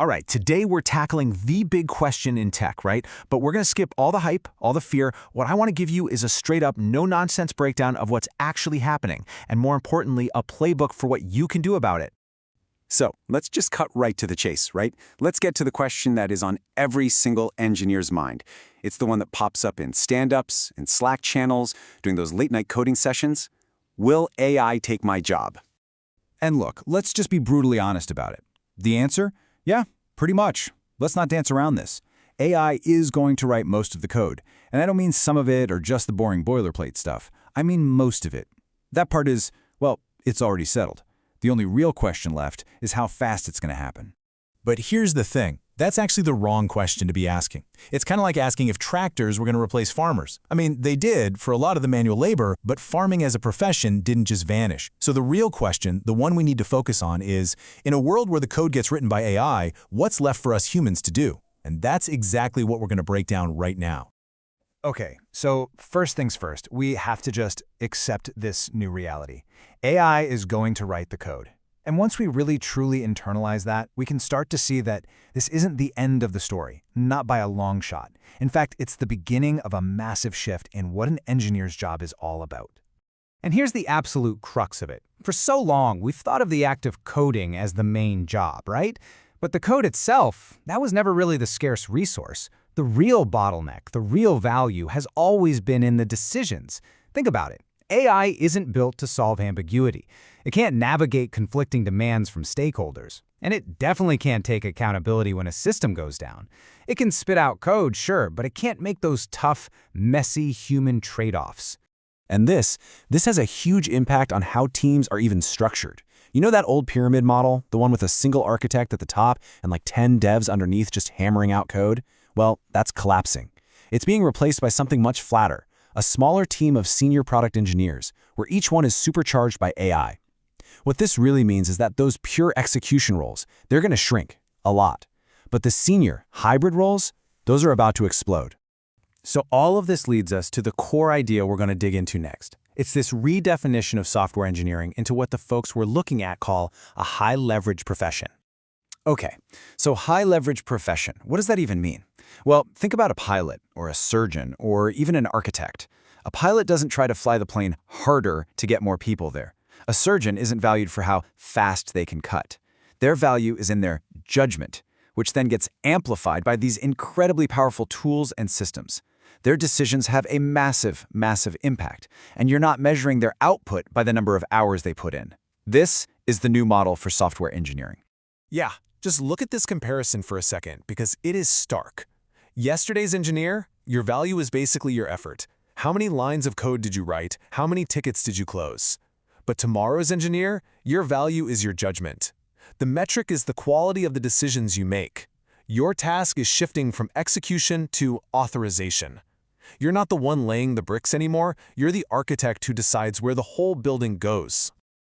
All right, today we're tackling the big question in tech, right? But we're going to skip all the hype, all the fear. What I want to give you is a straight-up, no-nonsense breakdown of what's actually happening, and more importantly, a playbook for what you can do about it. So let's just cut right to the chase, right? Let's get to the question that is on every single engineer's mind. It's the one that pops up in stand-ups, in Slack channels, during those late-night coding sessions. Will AI take my job? And look, let's just be brutally honest about it. The answer? Yeah, pretty much. Let's not dance around this. AI is going to write most of the code. And I don't mean some of it or just the boring boilerplate stuff. I mean most of it. That part is, well, it's already settled. The only real question left is how fast it's going to happen. But here's the thing. That's actually the wrong question to be asking. It's kind of like asking if tractors were going to replace farmers. I mean, they did for a lot of the manual labor, but farming as a profession didn't just vanish. So the real question, the one we need to focus on is, in a world where the code gets written by AI, what's left for us humans to do? And that's exactly what we're going to break down right now. Okay, so first things first, we have to just accept this new reality. AI is going to write the code. And once we really truly internalize that, we can start to see that this isn't the end of the story, not by a long shot. In fact, it's the beginning of a massive shift in what an engineer's job is all about. And here's the absolute crux of it. For so long, we've thought of the act of coding as the main job, right? But the code itself, that was never really the scarce resource. The real bottleneck, the real value, has always been in the decisions. Think about it. AI isn't built to solve ambiguity. It can't navigate conflicting demands from stakeholders. And it definitely can't take accountability when a system goes down. It can spit out code, sure, but it can't make those tough, messy human trade-offs. And this has a huge impact on how teams are even structured. You know that old pyramid model, the one with a single architect at the top and like 10 devs underneath just hammering out code? Well, that's collapsing. It's being replaced by something much flatter, a smaller team of senior product engineers, where each one is supercharged by AI. What this really means is that those pure execution roles, they're going to shrink a lot. But the senior, hybrid roles, those are about to explode. So all of this leads us to the core idea we're going to dig into next. It's this redefinition of software engineering into what the folks we're looking at call a high-leverage profession. Okay, so high-leverage profession, what does that even mean? Well, think about a pilot, or a surgeon, or even an architect. A pilot doesn't try to fly the plane harder to get more people there. A surgeon isn't valued for how fast they can cut. Their value is in their judgment, which then gets amplified by these incredibly powerful tools and systems. Their decisions have a massive, massive impact, and you're not measuring their output by the number of hours they put in. This is the new model for software engineering. Yeah, just look at this comparison for a second, because it is stark. Yesterday's engineer, your value is basically your effort. How many lines of code did you write? How many tickets did you close? But tomorrow's engineer, your value is your judgment. The metric is the quality of the decisions you make. Your task is shifting from execution to authorization. You're not the one laying the bricks anymore, you're the architect who decides where the whole building goes.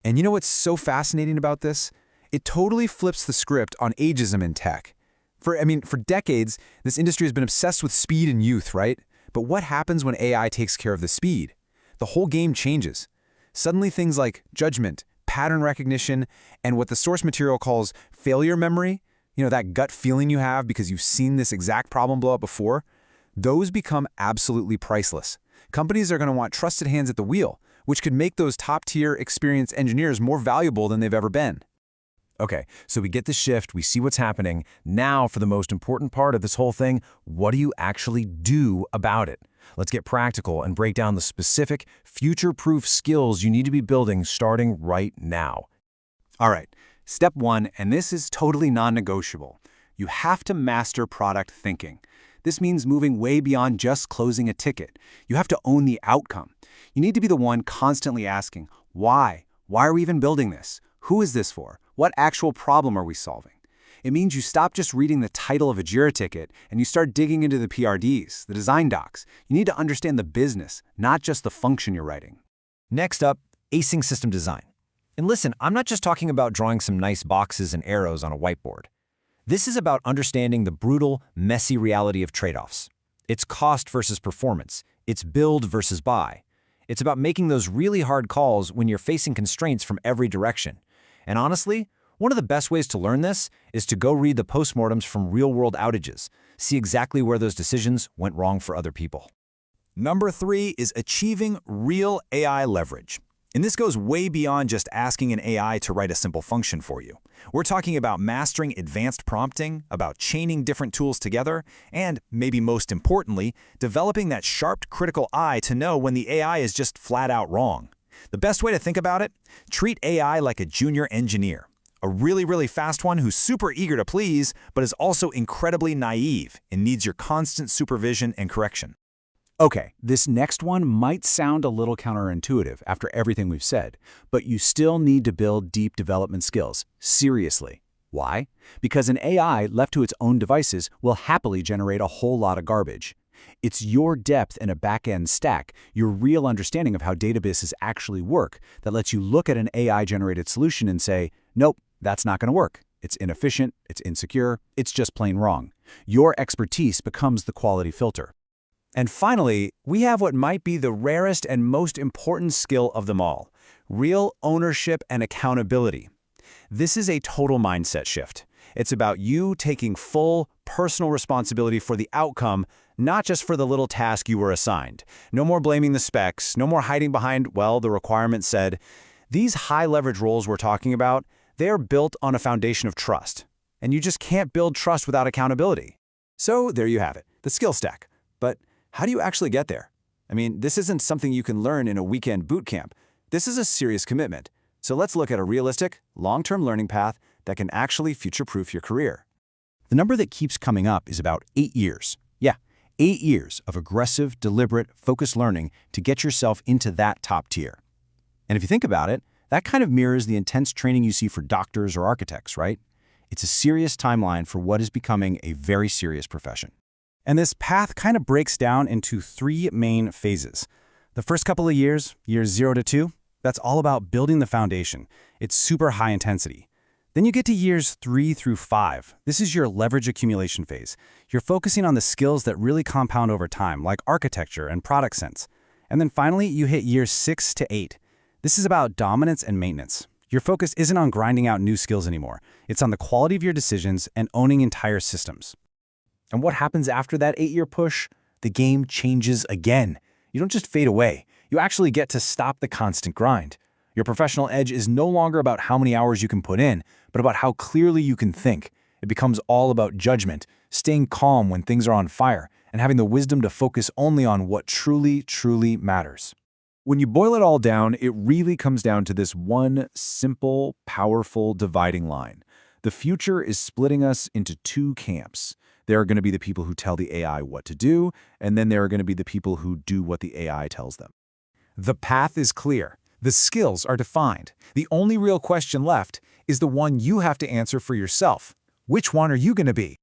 And you know what's so fascinating about this? It totally flips the script on ageism in tech. For decades, this industry has been obsessed with speed and youth, right? But what happens when AI takes care of the speed? The whole game changes. Suddenly things like judgment, pattern recognition, and what the source material calls failure memory, that gut feeling you have because you've seen this exact problem blow up before, those become absolutely priceless. Companies are going to want trusted hands at the wheel, which could make those top-tier experienced engineers more valuable than they've ever been. Okay, so we get the shift, we see what's happening. Now for the most important part of this whole thing, what do you actually do about it? Let's get practical and break down the specific, future-proof skills you need to be building starting right now. All right, step one, and this is totally non-negotiable. You have to master product thinking. This means moving way beyond just closing a ticket. You have to own the outcome. You need to be the one constantly asking, why? Why are we even building this? Who is this for? What actual problem are we solving? It means you stop just reading the title of a Jira ticket and you start digging into the PRDs, the design docs. You need to understand the business, not just the function you're writing. Next up, acing system design. And listen, I'm not just talking about drawing some nice boxes and arrows on a whiteboard. This is about understanding the brutal, messy reality of trade-offs. It's cost versus performance. It's build versus buy. It's about making those really hard calls when you're facing constraints from every direction. And honestly, One of the best ways to learn this is to go read the postmortems from real-world outages. See exactly where those decisions went wrong for other people. Number 3 is achieving real AI leverage. And this goes way beyond just asking an AI to write a simple function for you. We're talking about mastering advanced prompting, about chaining different tools together, and, maybe most importantly, developing that sharp critical eye to know when the AI is just flat out wrong. The best way to think about it? Treat AI like a junior engineer. A really fast one who's super eager to please, but is also incredibly naive and needs your constant supervision and correction. Okay, this next one might sound a little counterintuitive after everything we've said, but you still need to build deep development skills, seriously. Why? Because an AI left to its own devices will happily generate a whole lot of garbage. It's your depth in a back-end stack, your real understanding of how databases actually work, that lets you look at an AI-generated solution and say, nope, that's not going to work. It's inefficient, it's insecure, it's just plain wrong. Your expertise becomes the quality filter. And finally, we have what might be the rarest and most important skill of them all: real ownership and accountability. This is a total mindset shift. It's about you taking full, personal responsibility for the outcome, not just for the little task you were assigned. No more blaming the specs, no more hiding behind, well, the requirement said. These high-leverage roles we're talking about, they are built on a foundation of trust. And you just can't build trust without accountability. So there you have it, the skill stack. But how do you actually get there? I mean, this isn't something you can learn in a weekend boot camp. This is a serious commitment. So let's look at a realistic, long-term learning path that can actually future-proof your career. The number that keeps coming up is about 8 years. Yeah, 8 years of aggressive, deliberate, focused learning to get yourself into that top tier. And if you think about it, that kind of mirrors the intense training you see for doctors or architects, right? It's a serious timeline for what is becoming a very serious profession. And this path kind of breaks down into 3 main phases. The first couple of years, years 0 to 2, that's all about building the foundation. It's super high intensity. Then you get to years 3 through 5. This is your leverage accumulation phase. You're focusing on the skills that really compound over time, like architecture and product sense. And then finally, you hit years 6 to 8. This is about dominance and maintenance. Your focus isn't on grinding out new skills anymore. It's on the quality of your decisions and owning entire systems. And what happens after that 8-year push? The game changes again. You don't just fade away. You actually get to stop the constant grind. Your professional edge is no longer about how many hours you can put in, but about how clearly you can think. It becomes all about judgment, staying calm when things are on fire, and having the wisdom to focus only on what truly matters. When you boil it all down, it really comes down to this one simple, powerful dividing line. The future is splitting us into 2 camps. There are going to be the people who tell the AI what to do, and then there are going to be the people who do what the AI tells them. The path is clear. The skills are defined. The only real question left is the one you have to answer for yourself. Which one are you going to be?